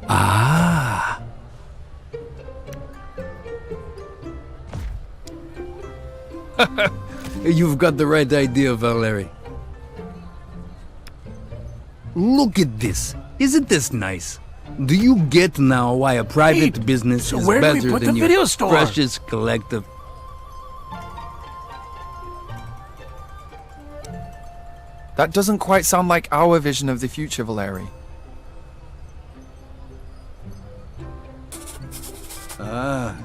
Ah. You've got the right idea, Valerie. Look at this. Isn't this nice? Do you get now why a private business is where do we better put than the your video store? precious collective? That doesn't quite sound like our vision of the future, Valerie. Ah,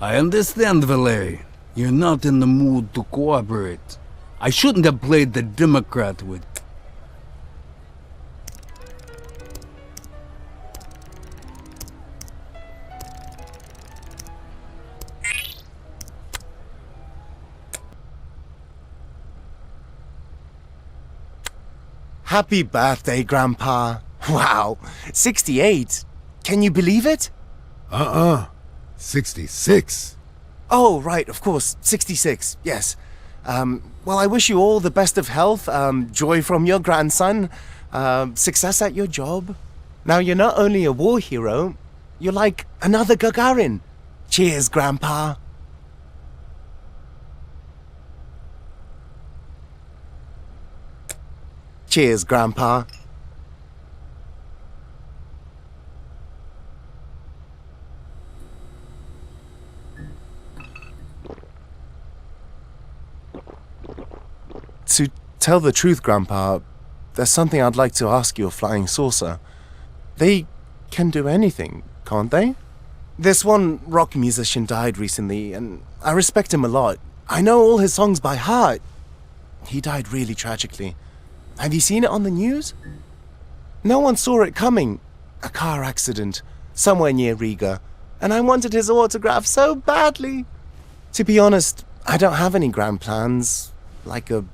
I understand, Valerie. You're not in the mood to cooperate. I shouldn't have played the Democrat with... Happy birthday, Grandpa. Wow, 68. Can you believe it? 66. Oh, right, of course, 66, yes. Well, I wish you all the best of health, joy from your grandson, success at your job. Now, you're not only a war hero, you're like another Gagarin. Cheers, Grandpa. Cheers, Grandpa. To tell the truth, Grandpa, there's something I'd like to ask your flying saucer. They can do anything, can't they? This one rock musician died recently, and I respect him a lot. I know all his songs by heart. He died really tragically. Have you seen it on the news? No one saw it coming. A car accident, somewhere near Riga, and I wanted his autograph so badly. To be honest, I don't have any grand plans, like a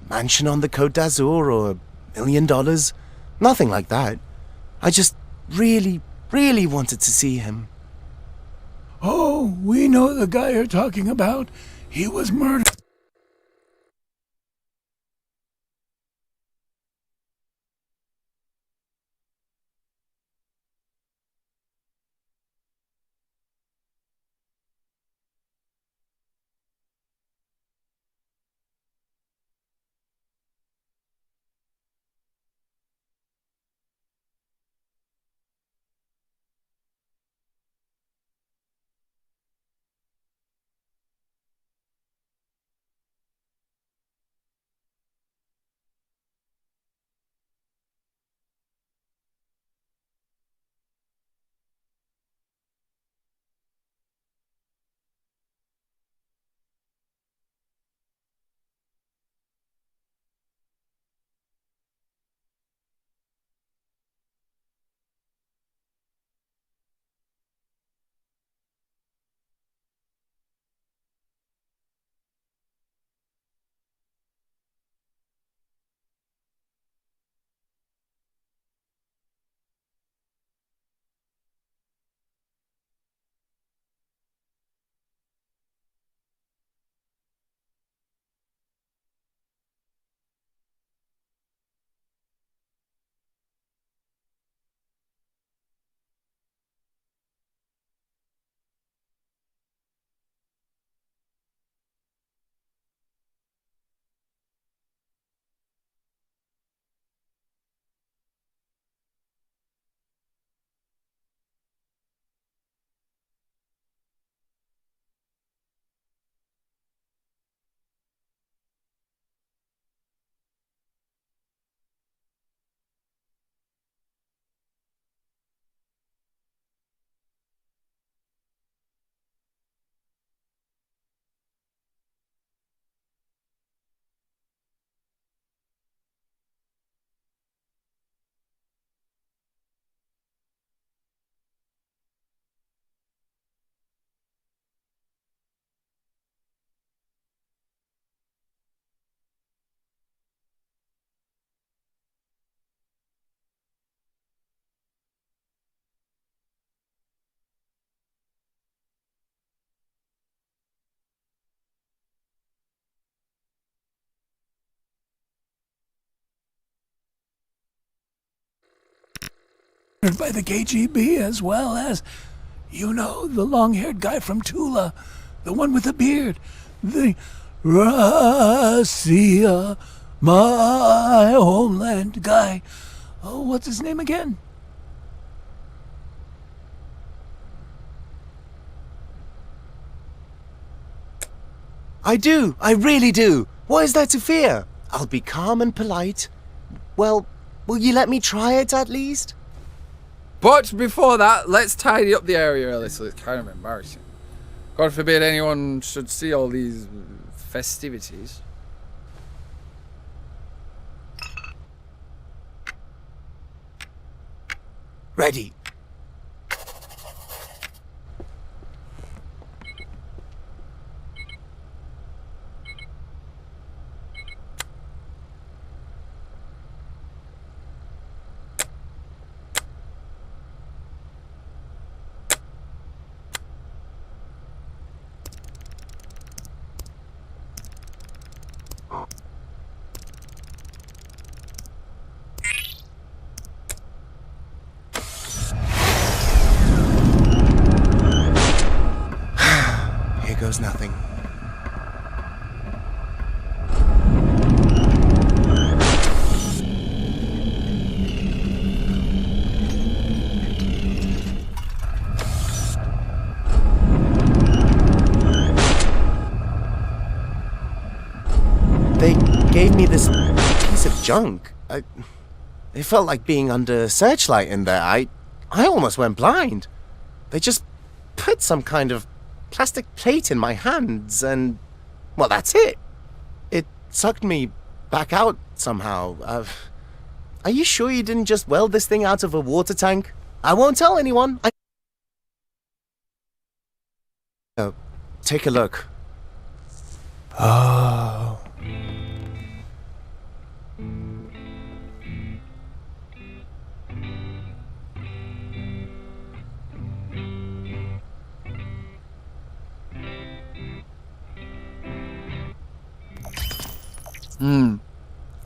mansion on the Côte d'Azur or $1 million. Nothing like that. I just really, really wanted to see him. Oh, we know the guy you're talking about. He was murdered. by the KGB as well as, you know, the long-haired guy from Tula, the one with the beard, the Russia, my homeland guy. Oh, what's his name again? I do. I really do. What is there to fear? I'll be calm and polite. Well, will you let me try it at least? But before that, let's tidy up the area a little. It's kind of embarrassing. God forbid anyone should see all these festivities. Ready. Here goes nothing. They gave me this piece of junk. It felt like being under searchlight in there. I almost went blind. They just put some kind of plastic plate in my hands and, well, that's it. It sucked me back out somehow. Are you sure you didn't just weld this thing out of a water tank? I won't tell anyone. Take a look. Oh.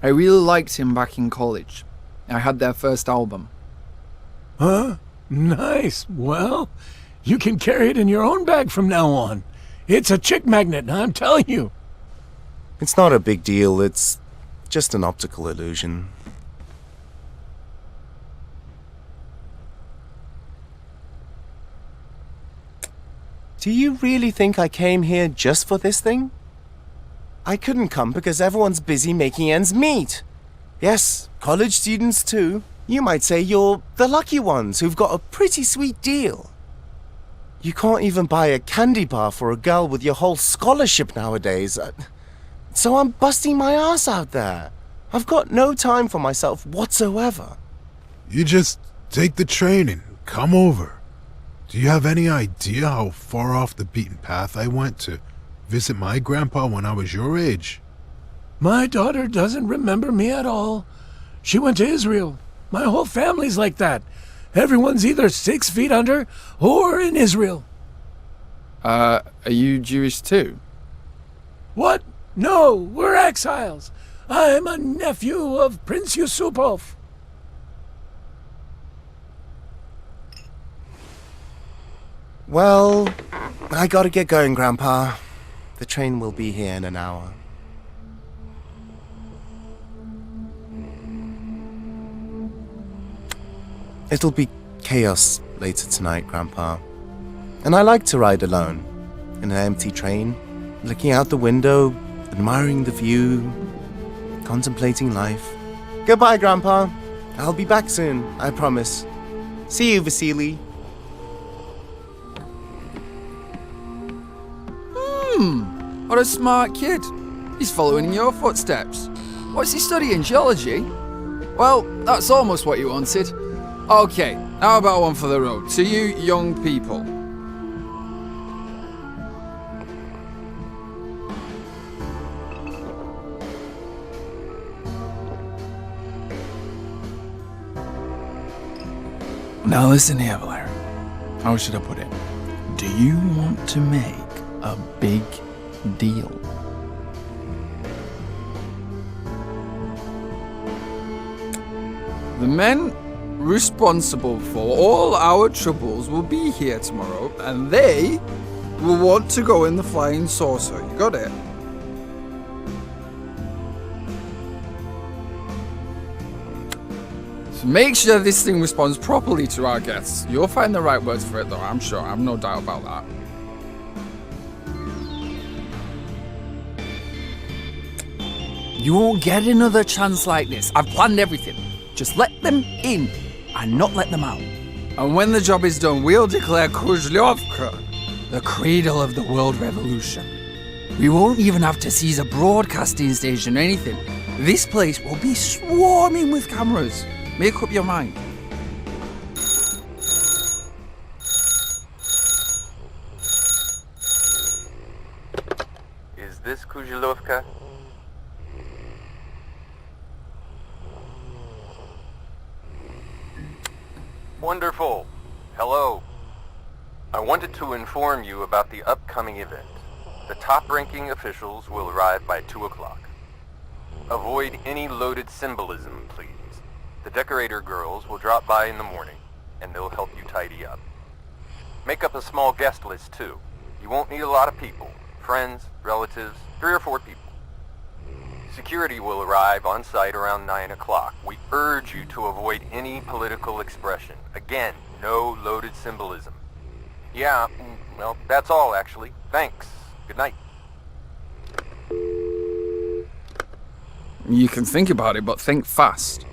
I really liked him back in college. I had their first album. Huh? Nice. Well, you can carry it in your own bag from now on. It's a chick magnet, I'm telling you. It's not a big deal. It's just an optical illusion. Do you really think I came here just for this thing? I couldn't come because everyone's busy making ends meet. Yes, college students too. You might say you're the lucky ones who've got a pretty sweet deal. You can't even buy a candy bar for a girl with your whole scholarship nowadays. So I'm busting my ass out there. I've got no time for myself whatsoever. You just take the train and come over. Do you have any idea how far off the beaten path I went to visit my grandpa when I was your age? My daughter doesn't remember me at all. She went to Israel. My whole family's like that. Everyone's either 6 feet under or in Israel. Are you Jewish too? What? No, we're exiles. I'm a nephew of Prince Yusupov. Well, I gotta get going, Grandpa. The train will be here in an hour. It'll be chaos later tonight, Grandpa. And I like to ride alone, in an empty train, looking out the window, admiring the view, contemplating life. Goodbye, Grandpa. I'll be back soon, I promise. See you, Vasily. What a smart kid. He's following in your footsteps. What's he studying, geology? Well, that's almost what you wanted. Okay, how about one for the road? To you young people. Now listen here, Valerian. How should I put it? Do you want to make a big deal? The men responsible for all our troubles will be here tomorrow, and they will want to go in the flying saucer. You got it? So make sure this thing responds properly to our guests. You'll find the right words for it though, I'm sure. I have no doubt about that. You won't get another chance like this. I've planned everything. Just let them in and not let them out. And when the job is done, we'll declare KUJLEVKA the cradle of the world revolution. We won't even have to seize a broadcasting station or anything. This place will be swarming with cameras. Make up your mind. Is this KUJLEVKA? Wonderful. Hello. I wanted to inform you about the upcoming event. The top-ranking officials will arrive by 2 o'clock. Avoid any loaded symbolism, please. The decorator girls will drop by in the morning, and they'll help you tidy up. Make up a small guest list, too. You won't need a lot of people. Friends, relatives, 3 or 4 people. Security will arrive on site around 9 o'clock. We urge you to avoid any political expression. Again, no loaded symbolism. Yeah, well, that's all, actually. Thanks. Good night. You can think about it, but think fast.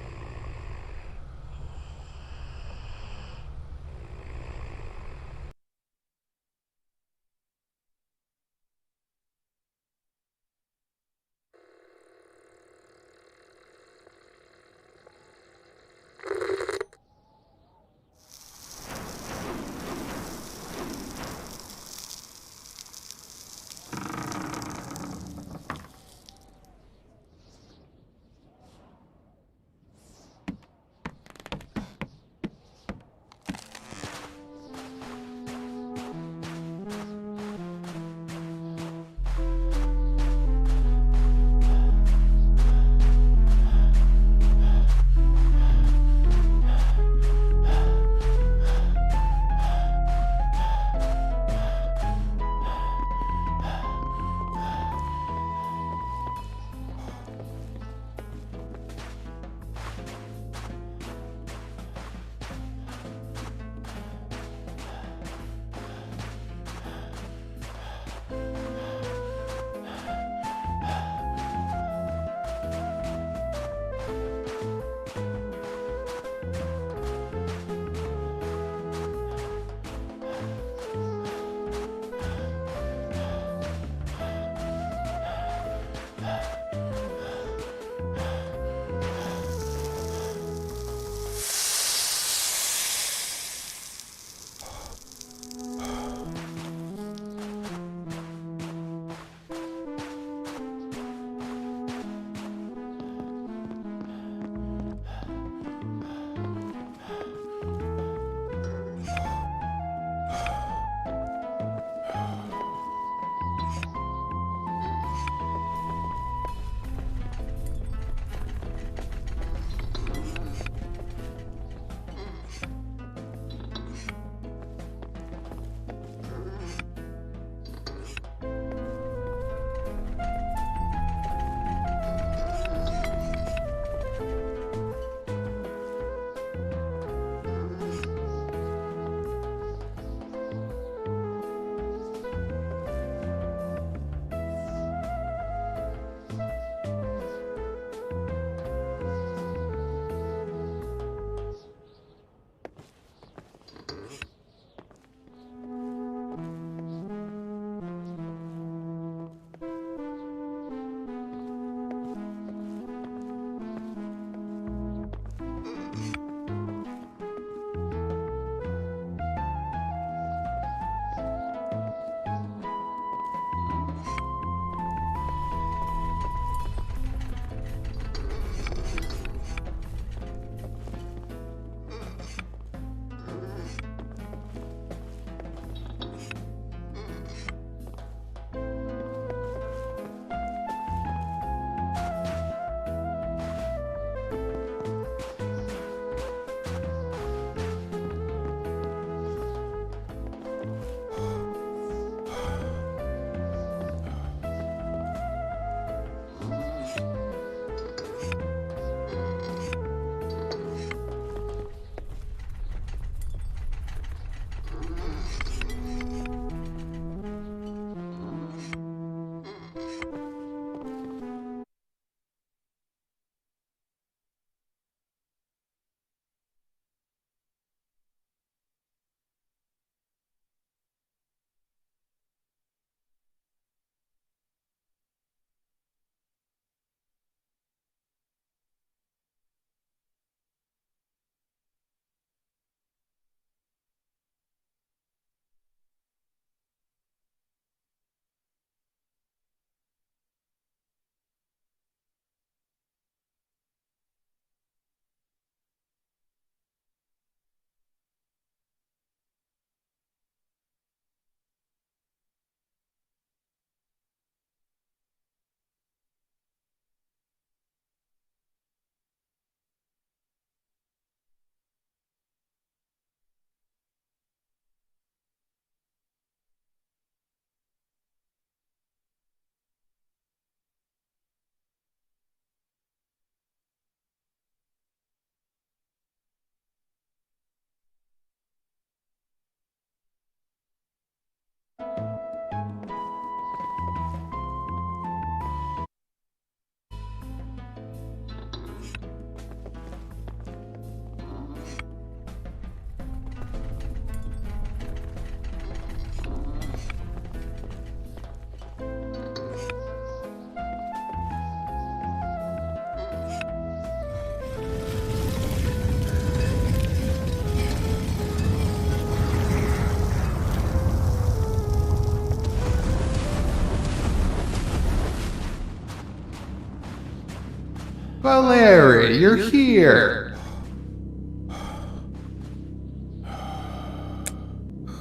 Valeri, you're here.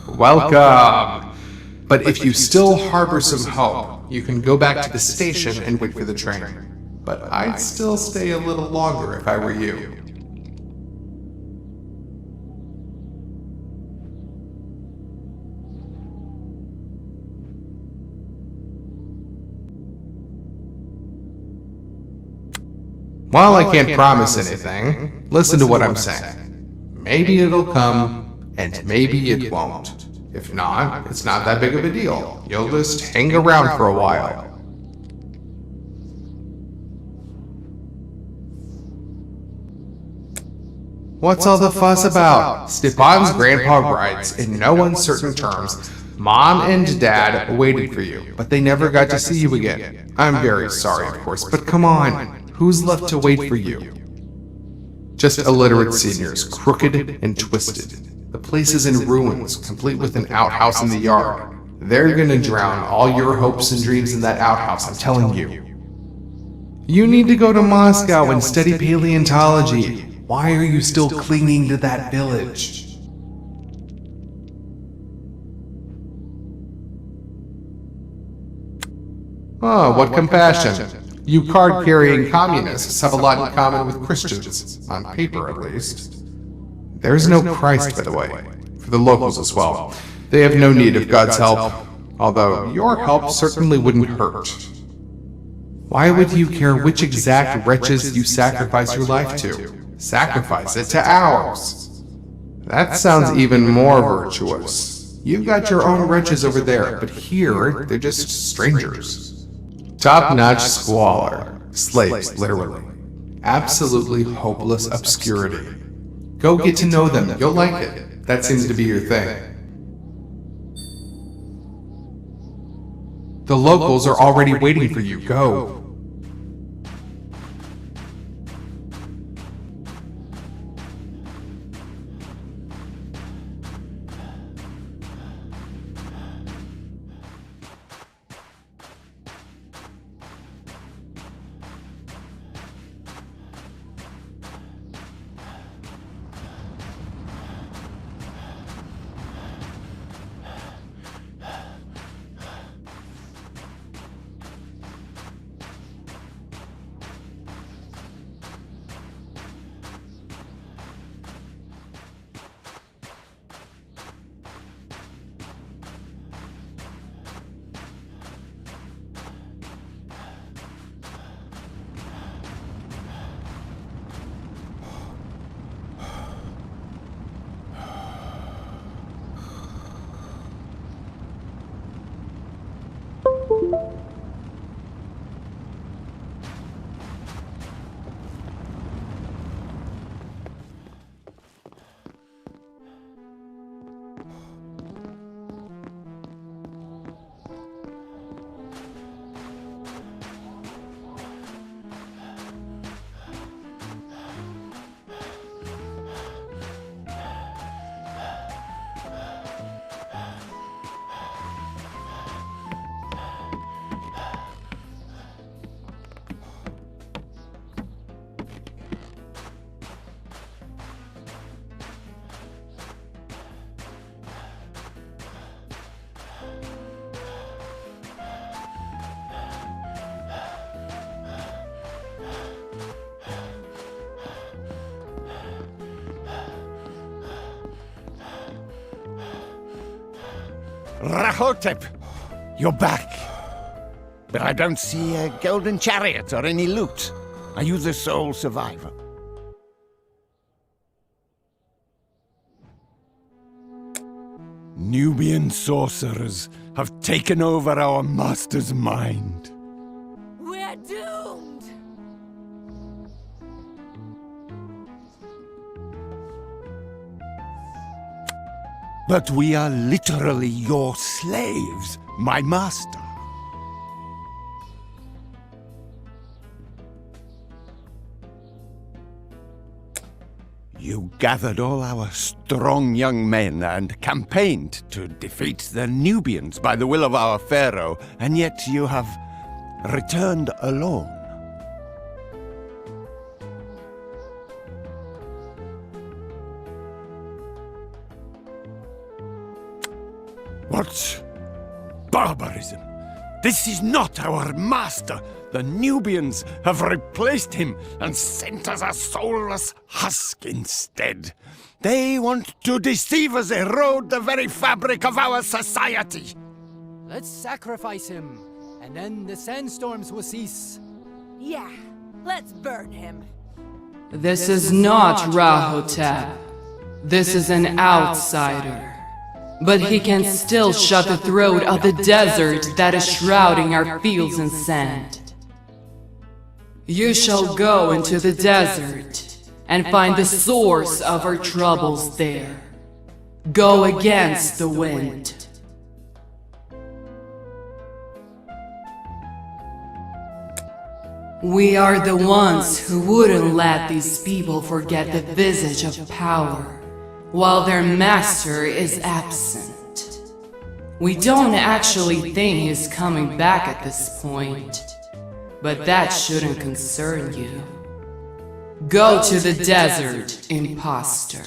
Welcome. But if you still harbor some hope, you can go back to the station and wait for the train. But I'd still stay a little longer if I were you. While I can't promise anything, listen to what I'm saying. Maybe it'll come, and maybe it won't. If not, it's not that big of a deal. You'll just hang around for a while. What's all the fuss about? Stepan's grandpa writes, in no uncertain terms, Mom and Dad waited for you, but they never got to see you again. I'm very sorry, of course, but come on. Who's left to wait for you? Just illiterate seniors, crooked and twisted. The place is in ruins, complete with an outhouse in the yard. They're gonna drown all your hopes and dreams in that outhouse, I'm telling you. You need to go to Moscow and study paleontology. Why are you still clinging to that village? Oh, what compassion. You card-carrying communists have a lot in common with Christians, on paper at least. There's no Christ, by the way, for the locals as well. They have no need of God's help, although your help certainly wouldn't hurt. Why would you care which exact wretches you sacrifice your life to? Sacrifice it to ours. That sounds even more virtuous. You've got your own wretches over there, but here, they're just strangers. Top-notch squalor. Slaves, literally. Absolutely hopeless obscurity. Go get to know them, you'll like it. That seems to be your thing. The locals are already waiting for you, go. Rahotep, you're back. But I don't see a golden chariot or any loot. Are you the sole survivor? Nubian sorcerers have taken over our master's mind. We're doomed! But we are literally your slaves, my master. You gathered all our strong young men and campaigned to defeat the Nubians by the will of our pharaoh, and yet you have returned alone. What? Barbarism! This is not our master! The Nubians have replaced him and sent us a soulless husk instead. They want to deceive us, erode the very fabric of our society. Let's sacrifice him, and then the sandstorms will cease. Yeah, let's burn him. This is not Rahotep. This is an outsider. But he can still shut the throat of the desert that is shrouding our fields in sand. You shall go into the desert and find the source of our troubles there. Go against the wind. We are the ones who wouldn't let these people forget the visage of power while their master is absent. We don't actually think he's coming back at this point, but that shouldn't concern you. Go to the desert, imposter.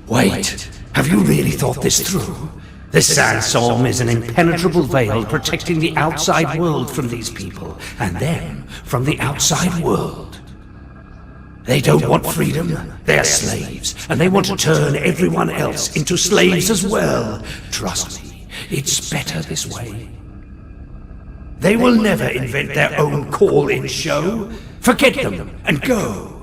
Wait, have you really thought this through? This sandstorm is an impenetrable veil protecting the outside world from these people, and them from the outside world. They don't want freedom, they're slaves, and they want to turn everyone else into slaves as well. Trust me, it's better this way. They will never invent their own call-in show. Forget them and go.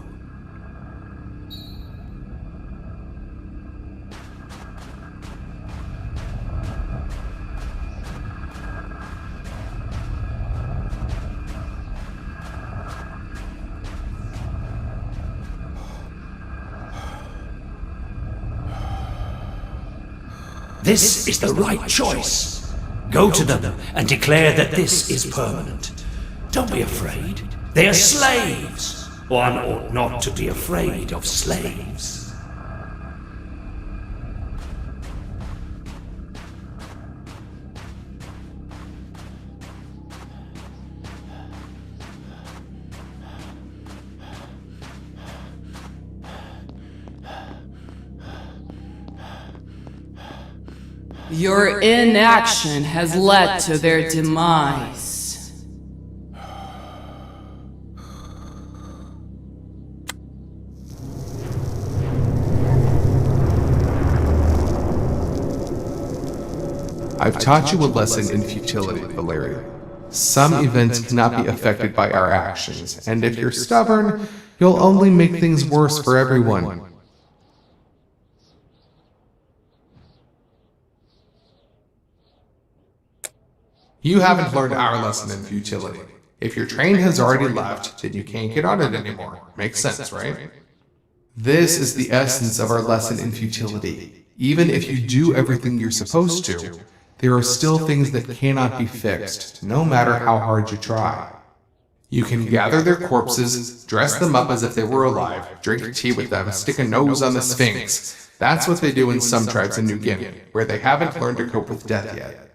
This is the right choice. Go to them and declare that this is permanent. Don't be afraid. They are slaves. One ought not to be afraid of slaves. Your inaction has led to their demise. I've taught you a lesson in futility, Valeria. Some events cannot be affected by our actions, and if you're stubborn, you'll only make things worse for everyone. You haven't learned our lesson in futility. If your train has already left, then you can't get on it anymore. Makes sense, right? This is the essence of our lesson in futility. Even if you do everything you're supposed to, there are still things that cannot be fixed, no matter how hard you try. You can gather their corpses, dress them up as if they were alive, drink tea with them, stick a nose on the Sphinx. That's what they do in some tribes in New Guinea, where they haven't learned to cope with death yet.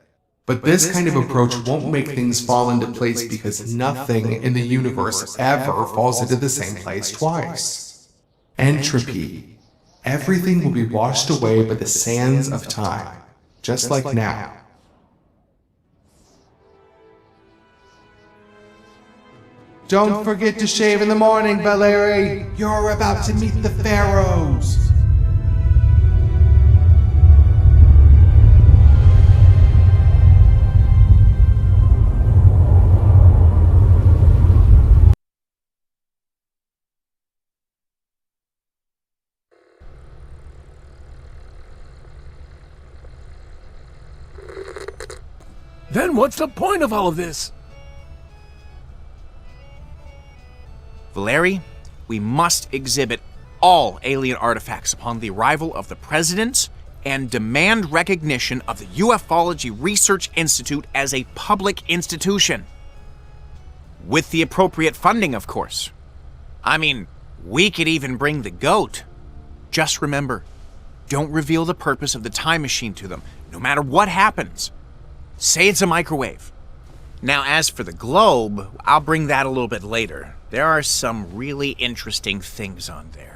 But this kind of approach won't make things fall into place because nothing in the universe ever falls into the same place twice. Entropy. Everything will be washed away by the sands of time, just like now. Don't forget to shave in the morning, Valerie! You're about to meet the pharaohs! Then what's the point of all of this? Valerie, we must exhibit all alien artifacts upon the arrival of the President and demand recognition of the Ufology Research Institute as a public institution. With the appropriate funding, of course. I mean, we could even bring the goat. Just remember, don't reveal the purpose of the time machine to them, no matter what happens. Say it's a microwave. Now, as for the globe, I'll bring that a little bit later. There are some really interesting things on there.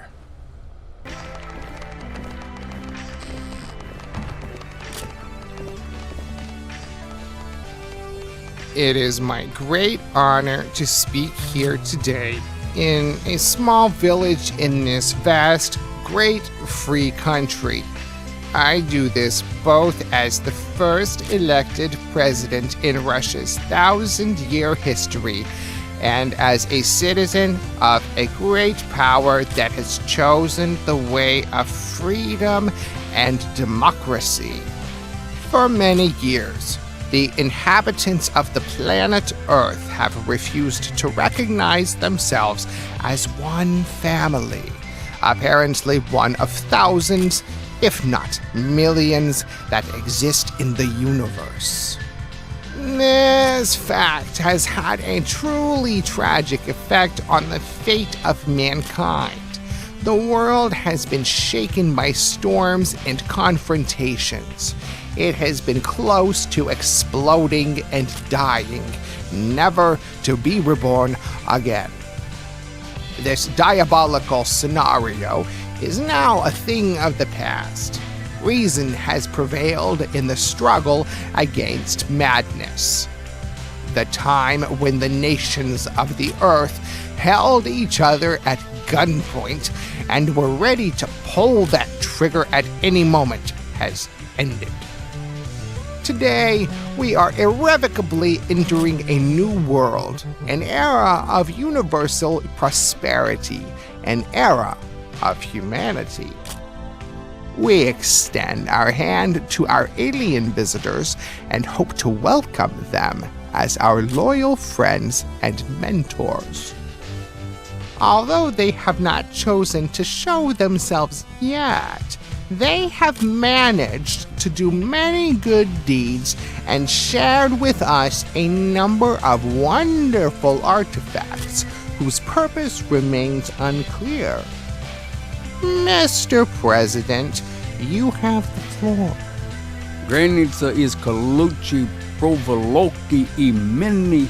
It is my great honor to speak here today in a small village in this vast, great free country. I do this both as the first elected president in Russia's 1,000-year history and as a citizen of a great power that has chosen the way of freedom and democracy. For many years, the inhabitants of the planet Earth have refused to recognize themselves as one family, apparently one of thousands, if not millions, that exist in the universe. This fact has had a truly tragic effect on the fate of mankind. The world has been shaken by storms and confrontations. It has been close to exploding and dying, never to be reborn again. This diabolical scenario is now a thing of the past. Reason has prevailed in the struggle against madness. The time when the nations of the earth held each other at gunpoint and were ready to pull that trigger at any moment has ended. Today, we are irrevocably entering a new world, an era of universal prosperity, an era of humanity. We extend our hand to our alien visitors and hope to welcome them as our loyal friends and mentors. Although they have not chosen to show themselves yet, they have managed to do many good deeds and shared with us a number of wonderful artifacts whose purpose remains unclear. Mr. President, you have the floor. Granica is Kaluchi Provoloki Imeni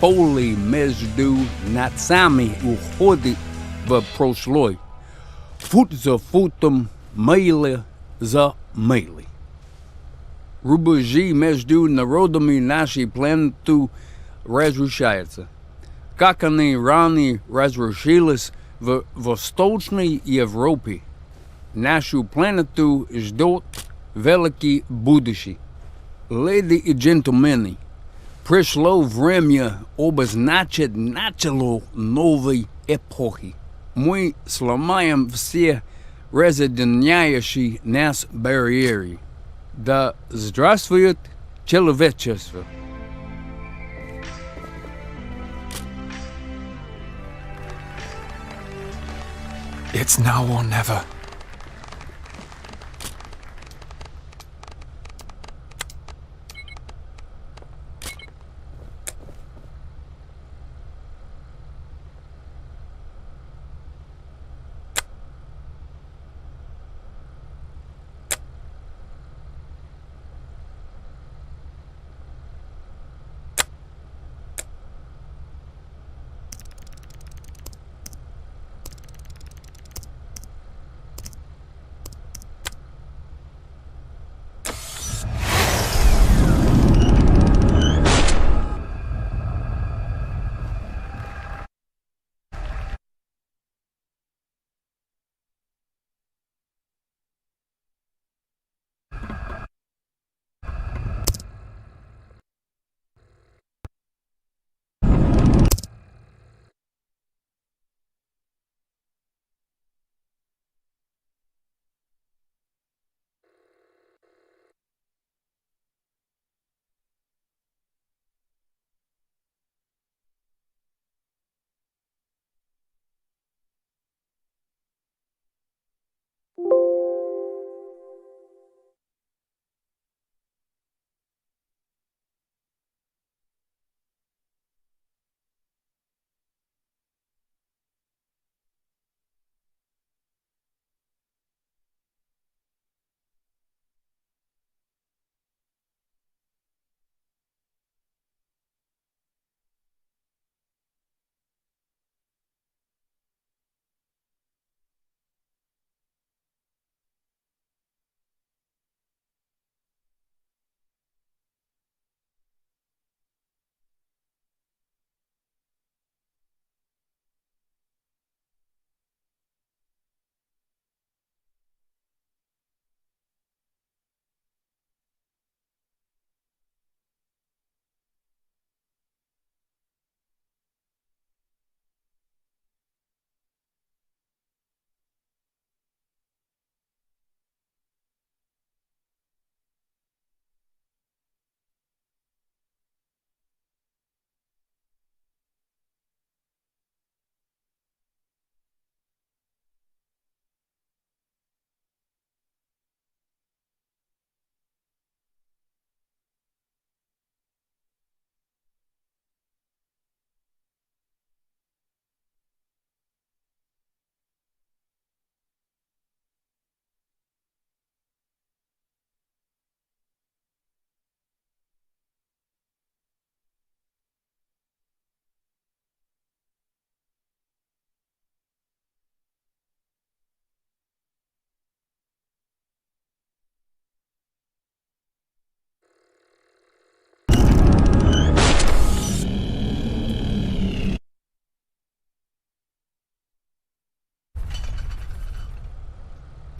поле между нацами уходит в прошлое. Фут за футом, миля за милей. Рубежи между народами нашей планеты разрушаются. Как они ранее разрушились в Восточной Европе. Нашу планету ждет великий будущий. Леди и джентльмены, пришло время обозначить начало новой эпохи. Мы сломаем все разъединяющие нас барьеры. Да здравствует человечество! It's now or never.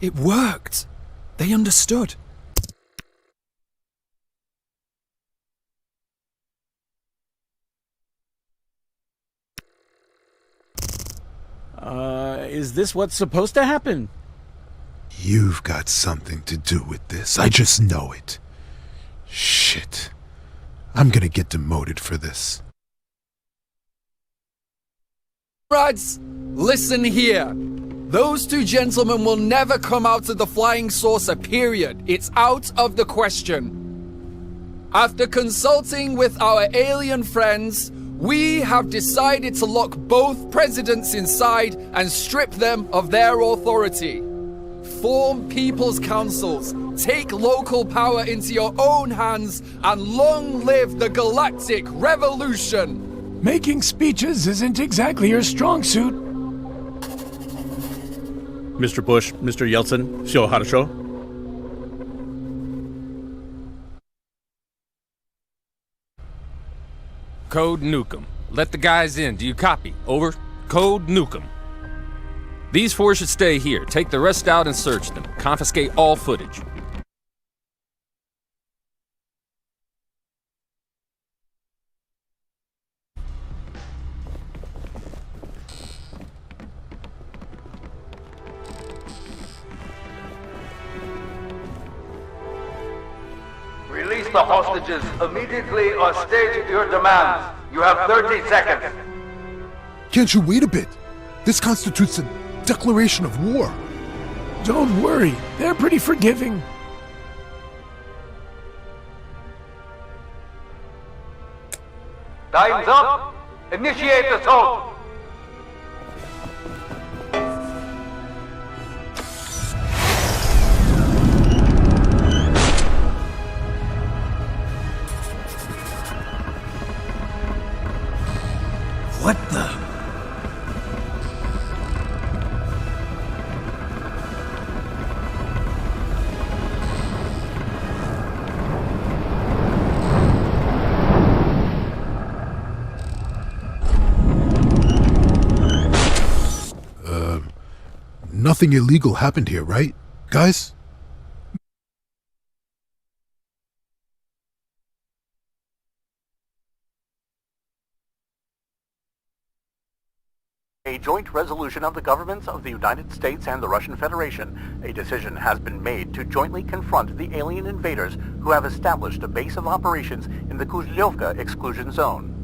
It worked! They understood. Is this what's supposed to happen? You've got something to do with this. I just know it. Shit. I'm gonna get demoted for this. Comrades, listen here. Those two gentlemen will never come out of the flying saucer, period. It's out of the question. After consulting with our alien friends, we have decided to lock both presidents inside and strip them of their authority. Form people's councils, take local power into your own hands, and long live the galactic revolution! Making speeches isn't exactly your strong suit. Mr. Bush, Mr. Yeltsin, всё хорошо? Code Nukem. Let the guys in. Do you copy? Over. Code Nukem. These four should stay here. Take the rest out and search them. Confiscate all footage. Release the hostages immediately or state your demands. You have 30 seconds. Can't you wait a bit? This constitutes a declaration of war. Don't worry, they're pretty forgiving. Time's up. Initiate assault. What the? Nothing illegal happened here, right, guys? A joint resolution of the governments of the United States and the Russian Federation. A decision has been made to jointly confront the alien invaders who have established a base of operations in the KUJLEVKA exclusion zone.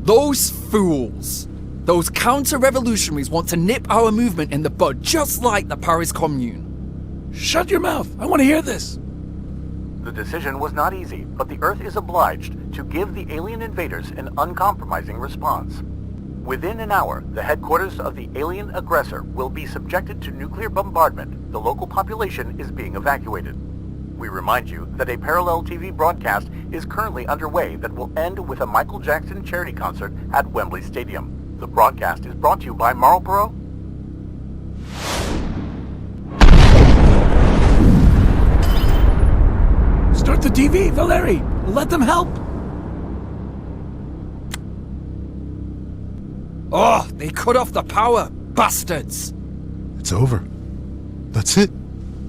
Those fools! Those counter-revolutionaries want to nip our movement in the bud, just like the Paris Commune. Shut your mouth! I want to hear this! The decision was not easy, but the Earth is obliged to give the alien invaders an uncompromising response. Within an hour, the headquarters of the alien aggressor will be subjected to nuclear bombardment. The local population is being evacuated. We remind you that a parallel TV broadcast is currently underway that will end with a Michael Jackson charity concert at Wembley Stadium. The broadcast is brought to you by Marlboro. Start the TV, Valeri! Let them help! Oh, they cut off the power, bastards! It's over. That's it.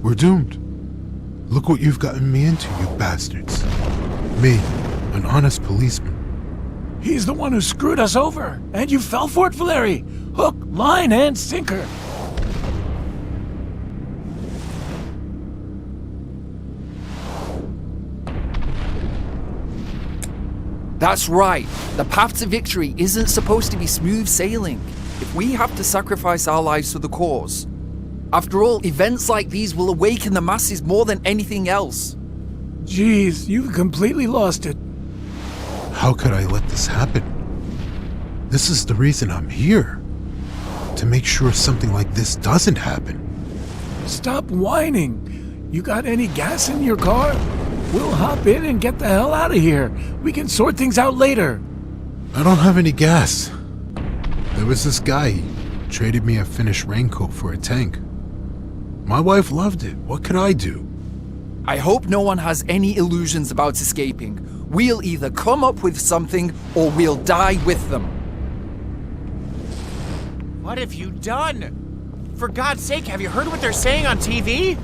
We're doomed. Look what you've gotten me into, you bastards. Me, an honest policeman. He's the one who screwed us over, and you fell for it, Valeri! Hook, line, and sinker! That's right. The path to victory isn't supposed to be smooth sailing. If we have to sacrifice our lives for the cause. After all, events like these will awaken the masses more than anything else. Jeez, you've completely lost it. How could I let this happen? This is the reason I'm here. To make sure something like this doesn't happen. Stop whining. You got any gas in your car? We'll hop in and get the hell out of here. We can sort things out later. I don't have any gas. There was this guy, he traded me a Finnish raincoat for a tank. My wife loved it. What could I do? I hope no one has any illusions about escaping. We'll either come up with something or we'll die with them. What have you done? For God's sake, have you heard what they're saying on TV?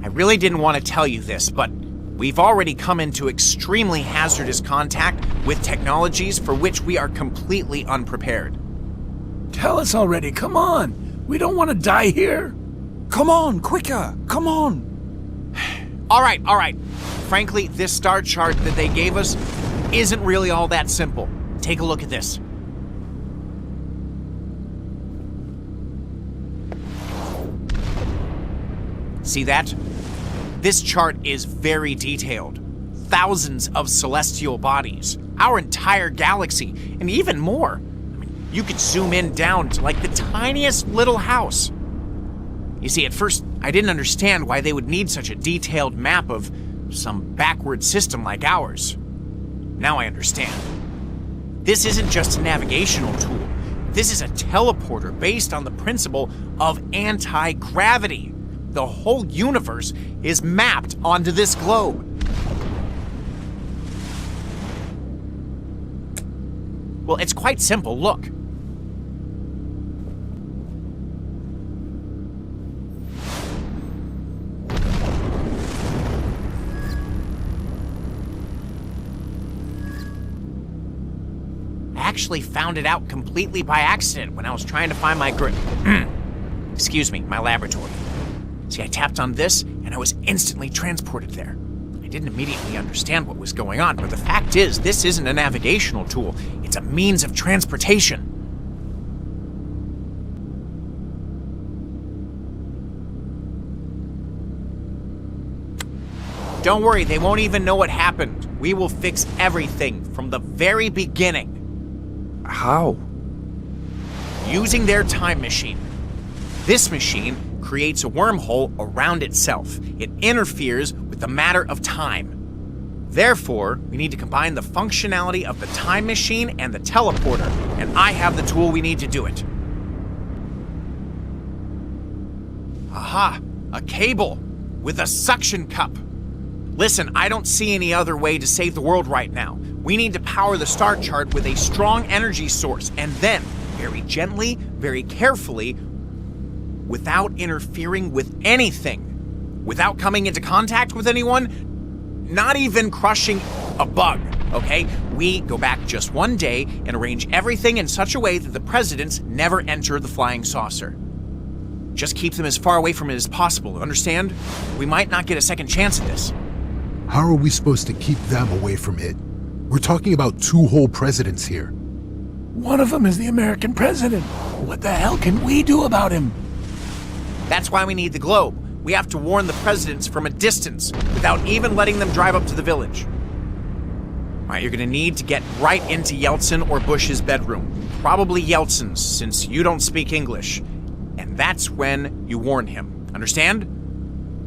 I really didn't want to tell you this, but we've already come into extremely hazardous contact with technologies for which we are completely unprepared. Tell us already, come on. We don't want to die here. Come on, quicker, come on. All right. Frankly, this star chart that they gave us isn't really all that simple. Take a look at this. See that? This chart is very detailed. Thousands of celestial bodies, our entire galaxy, and even more. I mean, you could zoom in down to like the tiniest little house. You see, at first, I didn't understand why they would need such a detailed map of some backward system like ours. Now I understand. This isn't just a navigational tool. This is a teleporter based on the principle of anti-gravity. The whole universe is mapped onto this globe. Well, it's quite simple, look. I actually found it out completely by accident when I was trying to find my excuse me, my laboratory. See, I tapped on this and I was instantly transported there. I didn't immediately understand what was going on, but the fact is, this isn't a navigational tool. It's a means of transportation. Don't worry, they won't even know what happened. We will fix everything from the very beginning. How? Using their time machine. This machine creates a wormhole around itself. It interferes with the matter of time. Therefore, we need to combine the functionality of the time machine and the teleporter, and I have the tool we need to do it. Aha! A cable with a suction cup. Listen, I don't see any other way to save the world right now. We need to power the star chart with a strong energy source, and then, very gently, very carefully, without interfering with anything, without coming into contact with anyone, not even crushing a bug, okay? We go back just one day and arrange everything in such a way that the presidents never enter the flying saucer. Just keep them as far away from it as possible, understand? We might not get a second chance at this. How are we supposed to keep them away from it? We're talking about 2 whole presidents here. One of them is the American president. What the hell can we do about him? That's why we need the globe. We have to warn the presidents from a distance without even letting them drive up to the village. All right, you're gonna need to get right into Yeltsin or Bush's bedroom. Probably Yeltsin's, since you don't speak English. And that's when you warn him. Understand?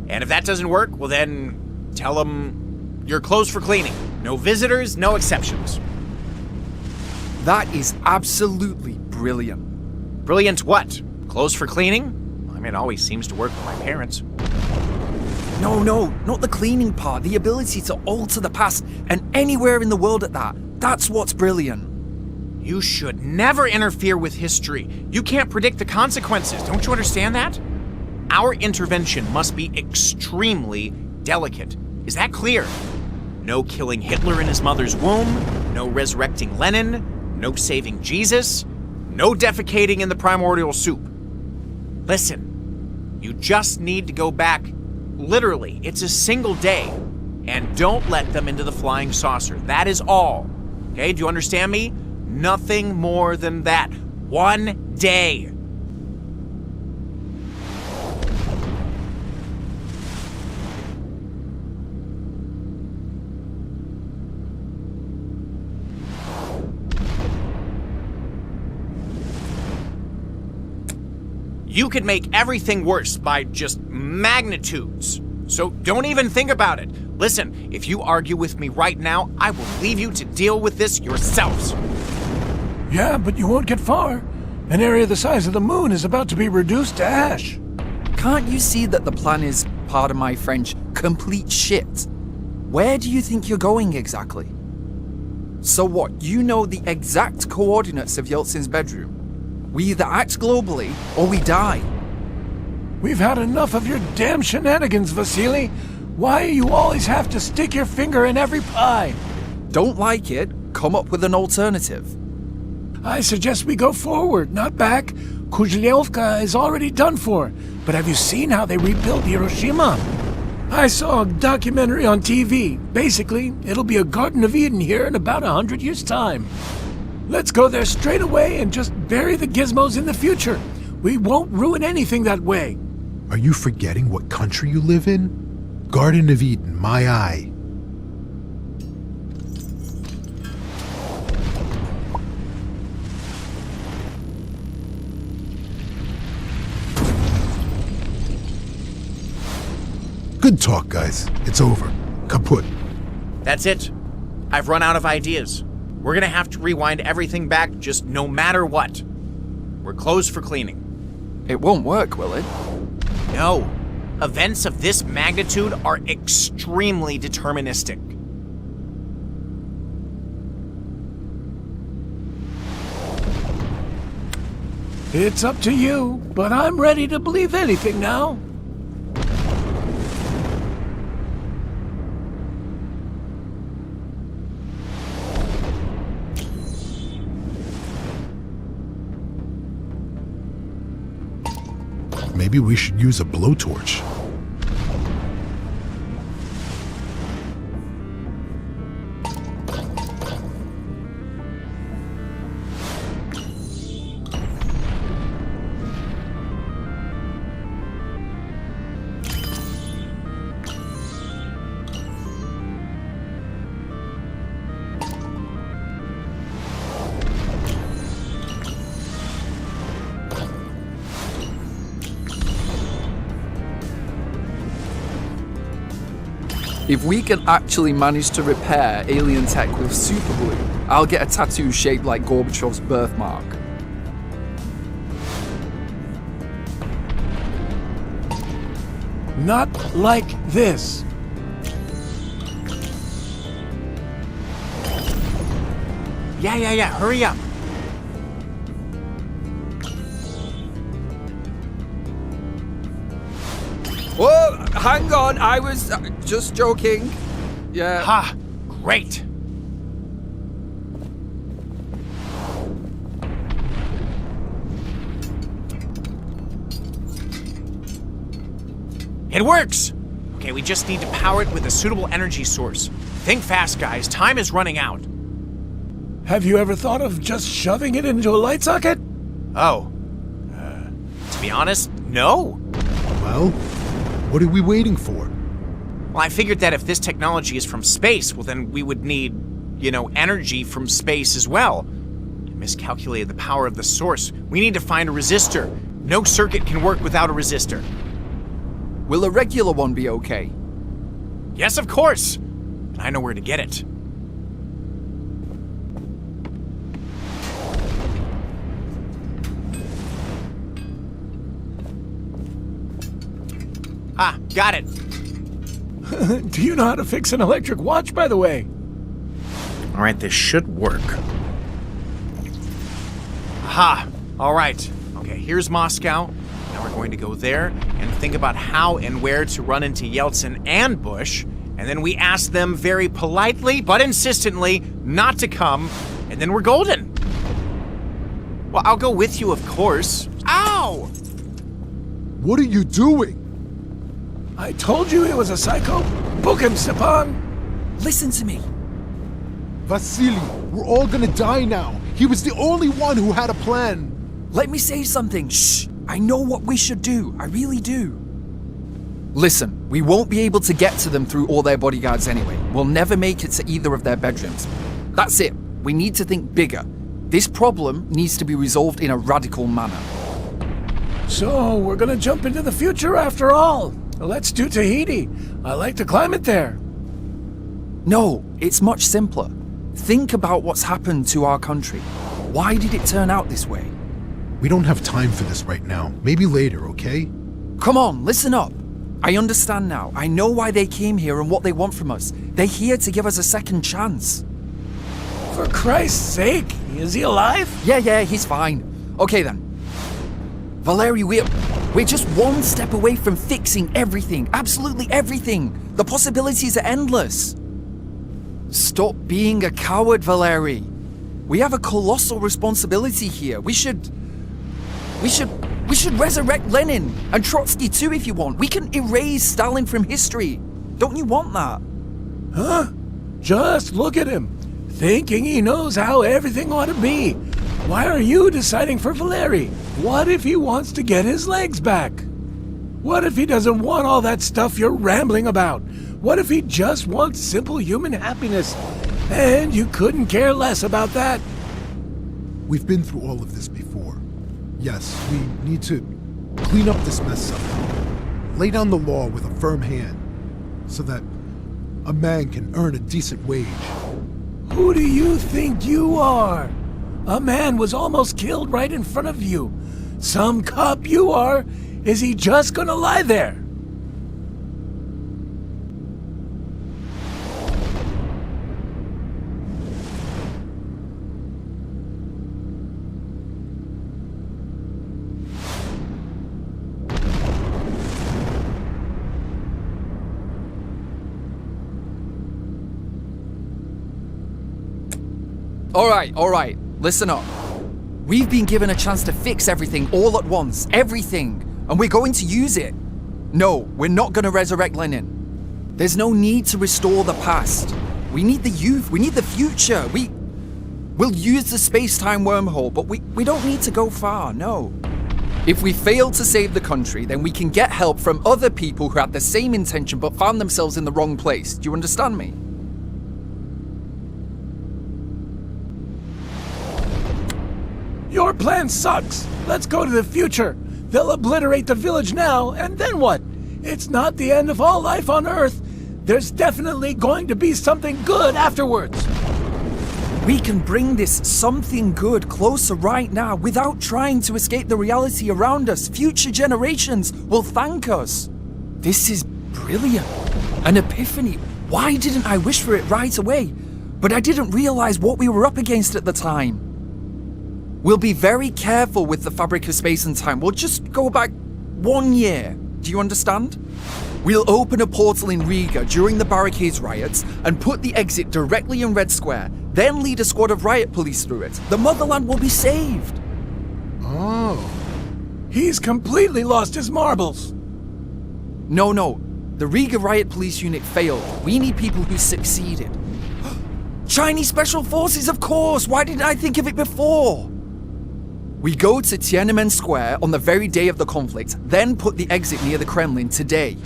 And if that doesn't work, well then, tell him you're closed for cleaning. No visitors, no exceptions. That is absolutely brilliant. Brilliant what? Closed for cleaning? I mean, it always seems to work with my parents. No, not the cleaning part. The ability to alter the past and anywhere in the world at that. That's what's brilliant. You should never interfere with history. You can't predict the consequences. Don't you understand that? Our intervention must be extremely delicate. Is that clear? No killing Hitler in his mother's womb, no resurrecting Lenin, no saving Jesus, no defecating in the primordial soup. Listen, you just need to go back, literally, it's a single day, and don't let them into the flying saucer. That is all. Okay, do you understand me? Nothing more than that. 1 day. You could make everything worse by just magnitudes. So don't even think about it. Listen, if you argue with me right now, I will leave you to deal with this yourselves. Yeah, but you won't get far. An area the size of the moon is about to be reduced to ash. Can't you see that the plan is, pardon my French, complete shit? Where do you think you're going exactly? So what, you know the exact coordinates of Yeltsin's bedroom? We either act globally, or we die. We've had enough of your damn shenanigans, Vasily. Why you always have to stick your finger in every pie? Don't like it? Come up with an alternative. I suggest we go forward, not back. KUJLEVKA is already done for. But have you seen how they rebuilt Hiroshima? I saw a documentary on TV. Basically, it'll be a Garden of Eden here in about 100 years' time. Let's go there straight away and just bury the gizmos in the future. We won't ruin anything that way. Are you forgetting what country you live in? Garden of Eden, my eye. Good talk, guys. It's over. Kaput. That's it. I've run out of ideas. We're gonna have to rewind everything back just no matter what. We're closed for cleaning. It won't work, will it? No. Events of this magnitude are extremely deterministic. It's up to you, but I'm ready to believe anything now. Maybe we should use a blowtorch. If we can actually manage to repair alien tech with super glue, I'll get a tattoo shaped like Gorbachev's birthmark. Not like this. Yeah, hurry up. Whoa, hang on, I was just joking. Yeah. Ha, great. It works! Okay, we just need to power it with a suitable energy source. Think fast, guys. Time is running out. Have you ever thought of just shoving it into a light socket? Oh. To be honest, no. Well, what are we waiting for? Well, I figured that if this technology is from space, well then we would need, energy from space as well. I miscalculated the power of the source. We need to find a resistor. No circuit can work without a resistor. Will a regular one be okay? Yes, of course. And I know where to get it. Ah, got it. Do you know how to fix an electric watch, by the way? All right, this should work. Aha! All right. Okay, here's Moscow. Now we're going to go there and think about how and where to run into Yeltsin and Bush, and then we ask them very politely but insistently not to come, and then we're golden. Well, I'll go with you, of course. Ow! What are you doing? I told you he was a psycho. Book him, Stepan. Listen to me. Vasily, we're all gonna die now. He was the only one who had a plan. Let me say something. Shh. I know what we should do. I really do. Listen, we won't be able to get to them through all their bodyguards anyway. We'll never make it to either of their bedrooms. That's it. We need to think bigger. This problem needs to be resolved in a radical manner. So, we're gonna jump into the future after all. Let's do Tahiti. I like the climate there. No, it's much simpler. Think about what's happened to our country. Why did it turn out this way? We don't have time for this right now. Maybe later, okay? Come on, listen up. I understand now. I know why they came here and what they want from us. They're here to give us a second chance. For Christ's sake, is he alive? Yeah, he's fine. Okay then. Valery, we're just one step away from fixing everything. Absolutely everything. The possibilities are endless. Stop being a coward, Valery. We have a colossal responsibility here. We should resurrect Lenin and Trotsky too if you want. We can erase Stalin from history. Don't you want that? Huh? Just look at him. Thinking he knows how everything ought to be. Why are you deciding for Valery? What if he wants to get his legs back? What if he doesn't want all that stuff you're rambling about? What if he just wants simple human happiness? And you couldn't care less about that? We've been through all of this before. Yes, we need to clean up this mess somehow. Lay down the law with a firm hand. so that a man can earn a decent wage. Who do you think you are? A man was almost killed right in front of you. Some cop you are. Is he just gonna lie there? All right, listen up. We've been given a chance to fix everything all at once, everything, and we're going to use it. No, we're not going to resurrect Lenin. There's no need to restore the past. We need the youth, we need the future. We'll use the space-time wormhole, but we don't need to go far, no. If we fail to save the country, then we can get help from other people who had the same intention but found themselves in the wrong place. Do you understand me? Your plan sucks. Let's go to the future. They'll obliterate the village now, and then what? It's not the end of all life on Earth. There's definitely going to be something good afterwards. We can bring this something good closer right now without trying to escape the reality around us. Future generations will thank us. This is brilliant. An epiphany. Why didn't I wish for it right away? But I didn't realize what we were up against at the time. We'll be very careful with the fabric of space and time. We'll just go back 1 year. Do you understand? We'll open a portal in Riga during the barricades riots and put the exit directly in Red Square, then lead a squad of riot police through it. The motherland will be saved. Oh. He's completely lost his marbles. No. The Riga riot police unit failed. We need people who succeeded. Chinese special forces, of course! Why didn't I think of it before? We go to Tiananmen Square on the very day of the conflict, then put the exit near the Kremlin today.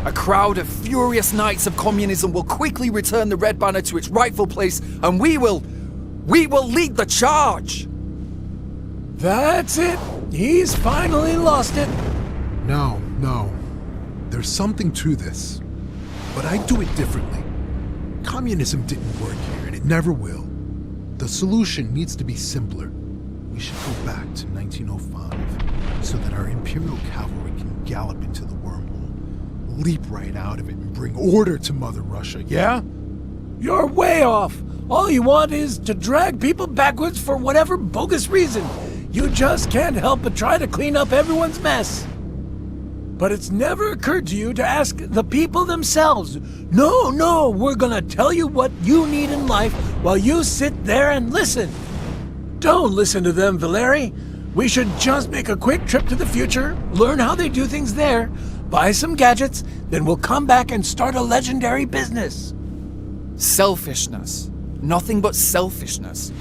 A crowd of furious knights of communism will quickly return the red banner to its rightful place, and we will lead the charge! That's it! He's finally lost it! No. There's something to this. But I do it differently. Communism didn't work here, and it never will. The solution needs to be simpler. We should go back to 1905 so that our Imperial cavalry can gallop into the wormhole, leap right out of it, and bring order to Mother Russia, yeah? You're way off! All you want is to drag people backwards for whatever bogus reason. You just can't help but try to clean up everyone's mess. But it's never occurred to you to ask the people themselves. No, we're gonna tell you what you need in life while you sit there and listen. Don't listen to them, Valeri. We should just make a quick trip to the future, learn how they do things there, buy some gadgets, then we'll come back and start a legendary business. Selfishness. Nothing but selfishness.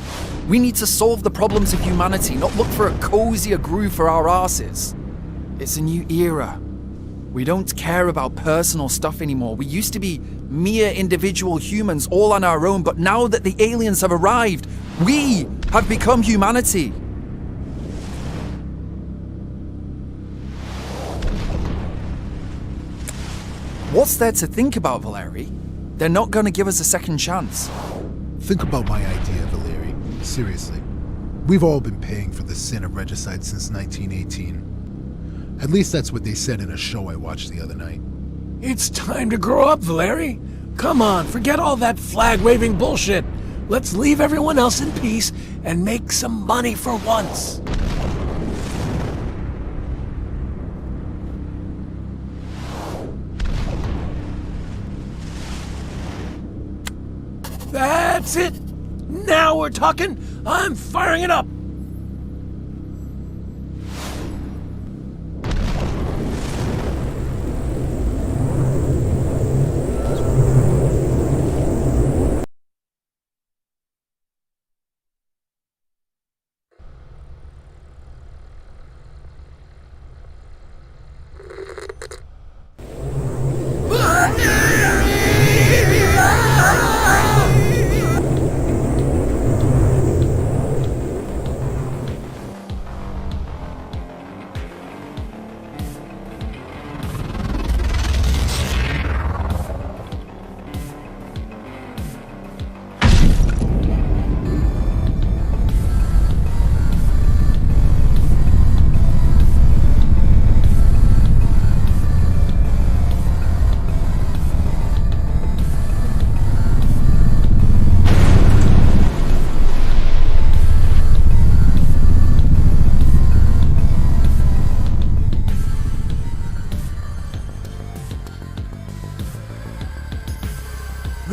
We need to solve the problems of humanity, not look for a cozier groove for our asses. It's a new era. We don't care about personal stuff anymore. We used to be mere individual humans all on our own, but now that the aliens have arrived, we have become humanity. What's there to think about, Valeri? They're not gonna give us a second chance. Think about my idea, Valeri. Seriously. We've all been paying for the sin of regicide since 1918. At least that's what they said in a show I watched the other night. It's time to grow up, Valeri. Come on, forget all that flag-waving bullshit. Let's leave everyone else in peace and make some money for once. That's it. Now we're talking. I'm firing it up.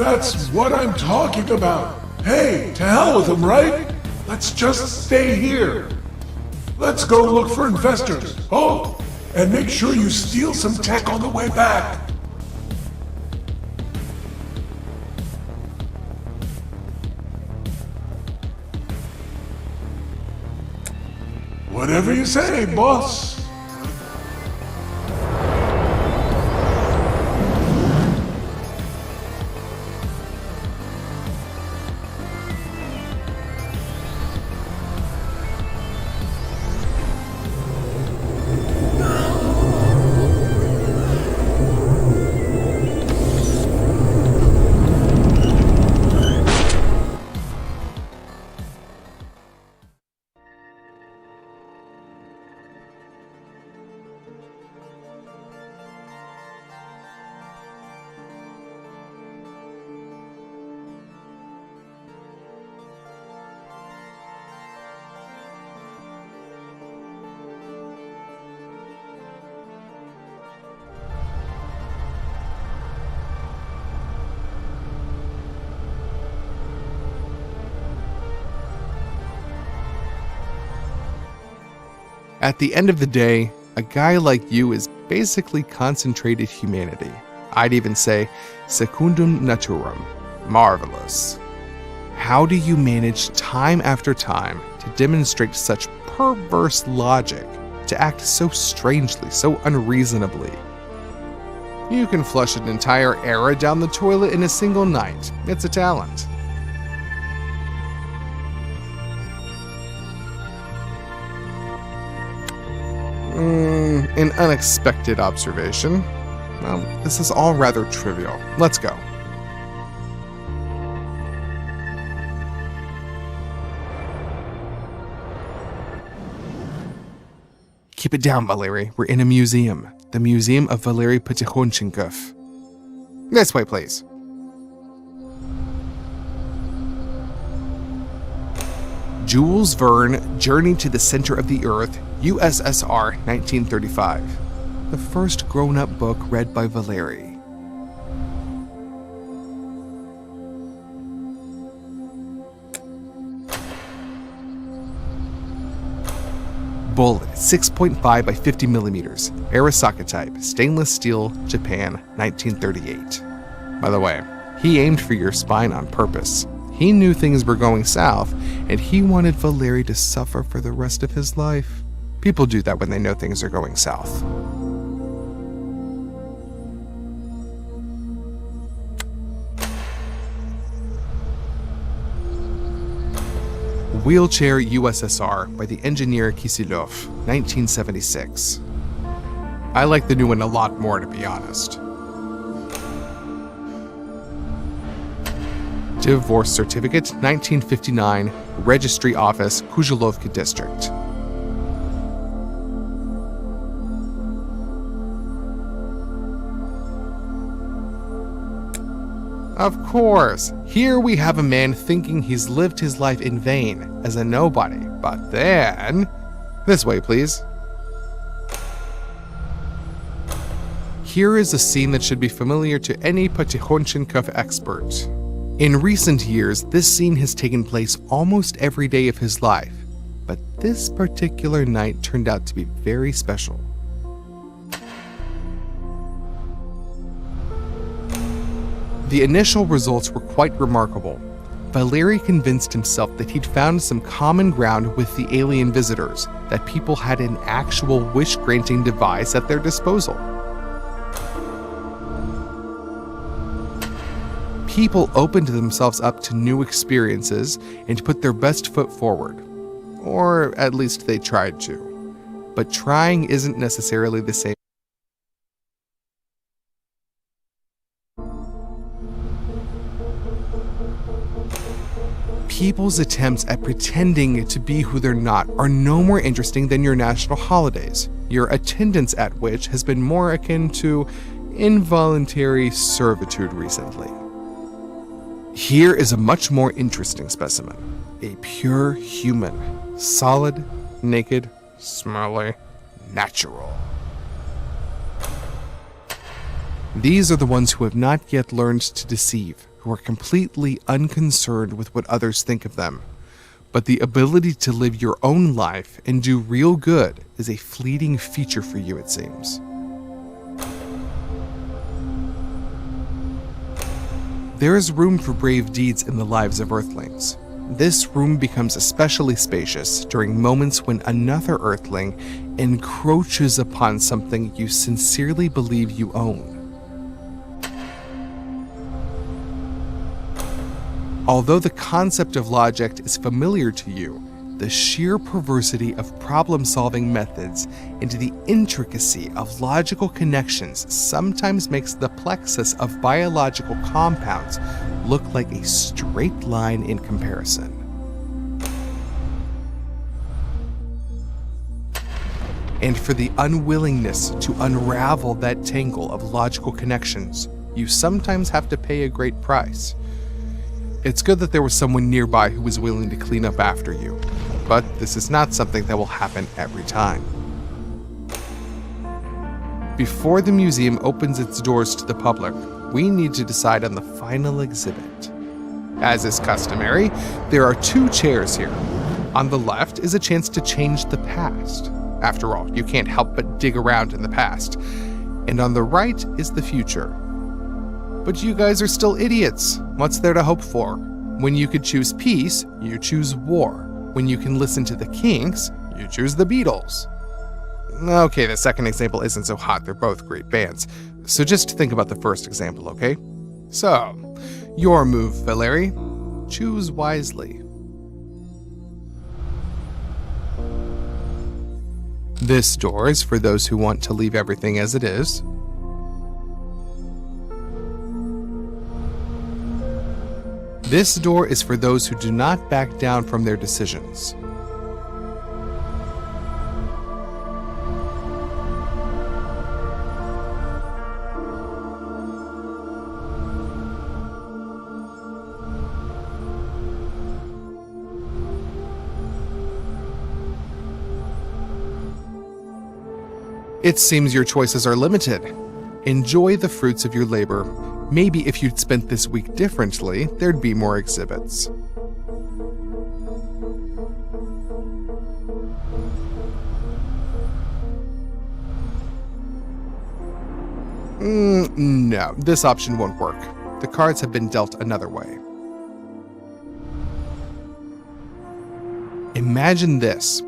That's what I'm talking about. Hey, to hell with them, right? Let's just stay here. Let's go look for investors. Oh, and make sure you steal some tech on the way back. Whatever you say, boss. At the end of the day, a guy like you is basically concentrated humanity. I'd even say secundum naturam. Marvelous. How do you manage time after time to demonstrate such perverse logic, to act so strangely, so unreasonably? You can flush an entire era down the toilet in a single night. It's a talent. An unexpected observation. Well, this is all rather trivial. Let's go. Keep it down, Valery. We're in a museum. The Museum of Valery Potikhonchenkov. This way, please. Jules Verne, Journey to the Center of the Earth, USSR, 1935. The first grown-up book read by Valery. Bullet, 6.5 by 50 millimeters, Arisaka type, stainless steel, Japan, 1938. By the way, he aimed for your spine on purpose. He knew things were going south, and he wanted Valery to suffer for the rest of his life. People do that when they know things are going south. Wheelchair USSR by the engineer Kisilov, 1976. I like the new one a lot more, to be honest. Divorce certificate, 1959, Registry Office, KUJLEVKA District. Of course, here we have a man thinking he's lived his life in vain as a nobody, but then... This way, please. Here is a scene that should be familiar to any Potikhonchenkov expert. In recent years, this scene has taken place almost every day of his life, but this particular night turned out to be very special. The initial results were quite remarkable. Valery convinced himself that he'd found some common ground with the alien visitors, that people had an actual wish-granting device at their disposal. People opened themselves up to new experiences and put their best foot forward. Or at least they tried to. But trying isn't necessarily the same. People's attempts at pretending to be who they're not are no more interesting than your national holidays, your attendance at which has been more akin to involuntary servitude recently. Here is a much more interesting specimen, a pure human, solid, naked, smelly, natural. These are the ones who have not yet learned to deceive, who are completely unconcerned with what others think of them. But the ability to live your own life and do real good is a fleeting feature for you, it seems. There is room for brave deeds in the lives of Earthlings. This room becomes especially spacious during moments when another Earthling encroaches upon something you sincerely believe you own. Although the concept of logic is familiar to you, the sheer perversity of problem-solving methods and the intricacy of logical connections sometimes makes the plexus of biological compounds look like a straight line in comparison. And for the unwillingness to unravel that tangle of logical connections, you sometimes have to pay a great price. It's good that there was someone nearby who was willing to clean up after you, but this is not something that will happen every time. Before the museum opens its doors to the public, we need to decide on the final exhibit. As is customary, there are 2 chairs here. On the left is a chance to change the past. After all, you can't help but dig around in the past. And on the right is the future. But you guys are still idiots. What's there to hope for? When you could choose peace, you choose war. When you can listen to the Kinks, you choose the Beatles. Okay, the second example isn't so hot. They're both great bands. So just think about the first example, okay? So, your move, Valeri. Choose wisely. This door is for those who want to leave everything as it is. This door is for those who do not back down from their decisions. It seems your choices are limited. Enjoy the fruits of your labor. Maybe if you'd spent this week differently, there'd be more exhibits. No, this option won't work. The cards have been dealt another way. Imagine this.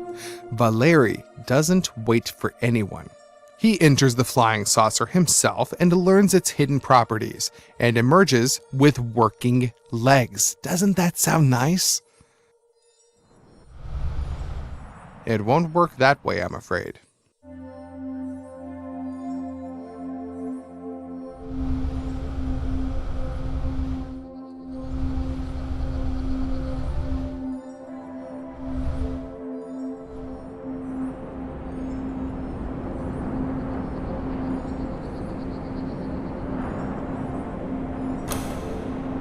Valeri doesn't wait for anyone. He enters the flying saucer himself and learns its hidden properties, and emerges with working legs. Doesn't that sound nice? It won't work that way, I'm afraid.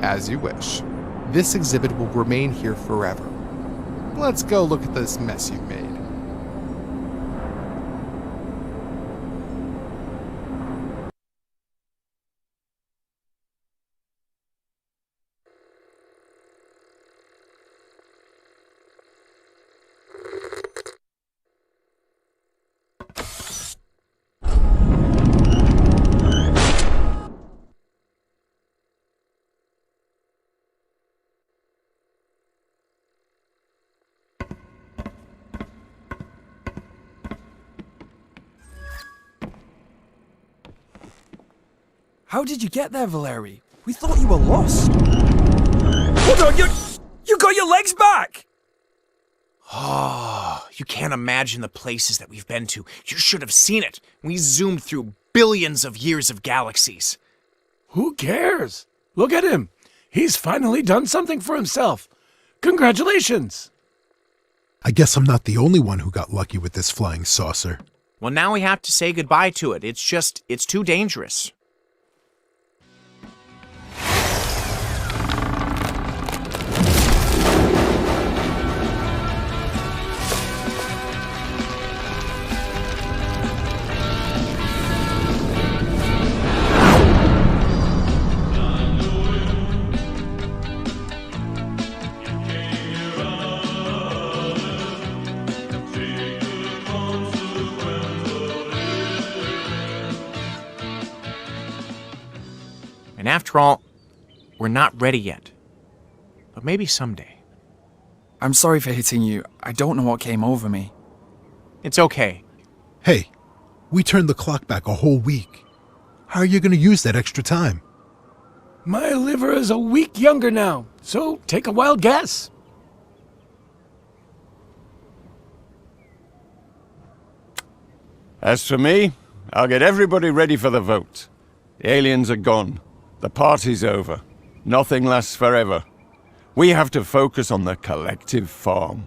As you wish. This exhibit will remain here forever. Let's go look at this mess you've made. How did you get there, Valeri? We thought you were lost. Hold on, you got your legs back! Oh, you can't imagine the places that we've been to. You should have seen it. We zoomed through billions of years of galaxies. Who cares? Look at him. He's finally done something for himself. Congratulations. I guess I'm not the only one who got lucky with this flying saucer. Well, now we have to say goodbye to it. It's too dangerous. Trall, we're not ready yet. But maybe someday. I'm sorry for hitting you. I don't know what came over me. It's okay. Hey, we turned the clock back a whole week. How are you going to use that extra time? My liver is a week younger now, so take a wild guess. As for me, I'll get everybody ready for the vote. The aliens are gone. The party's over. Nothing lasts forever. We have to focus on the collective farm.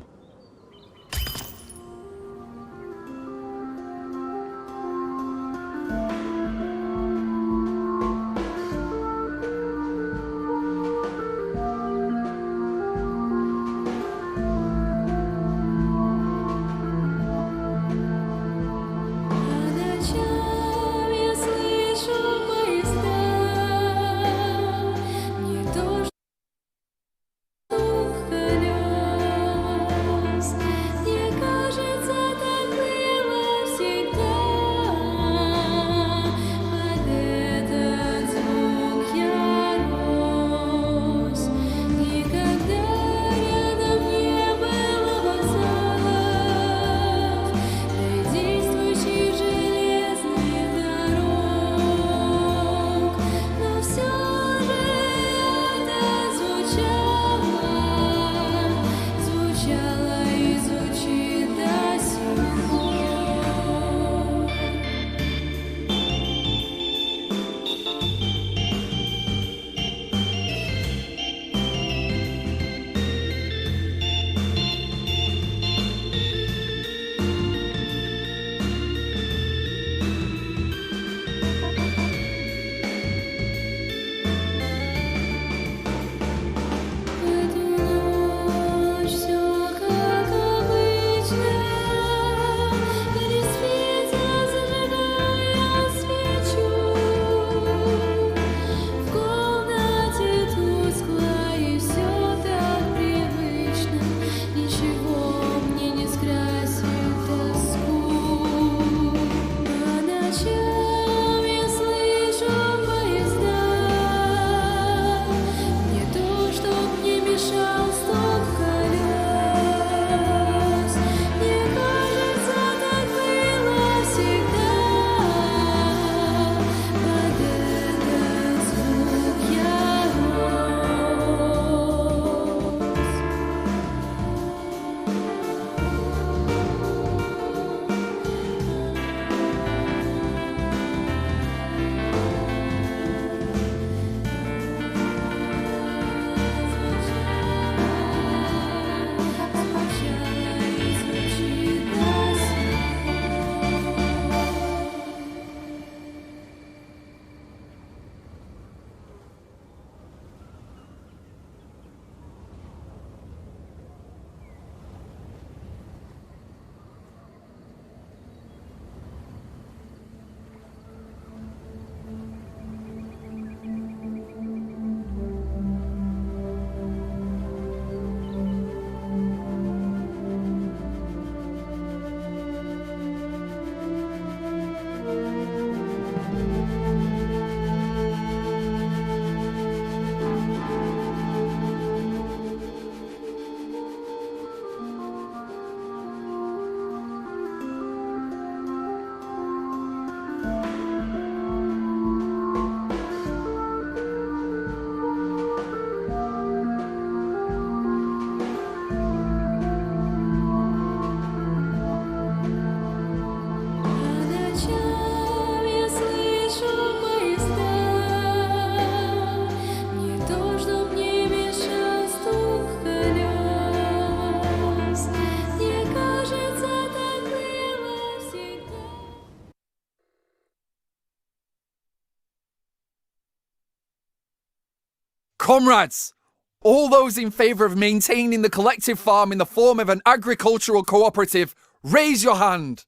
Comrades, all those in favour of maintaining the collective farm in the form of an agricultural cooperative, raise your hand.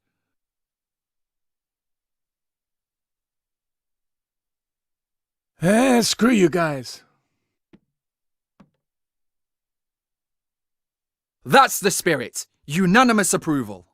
Screw you guys. That's the spirit. Unanimous approval.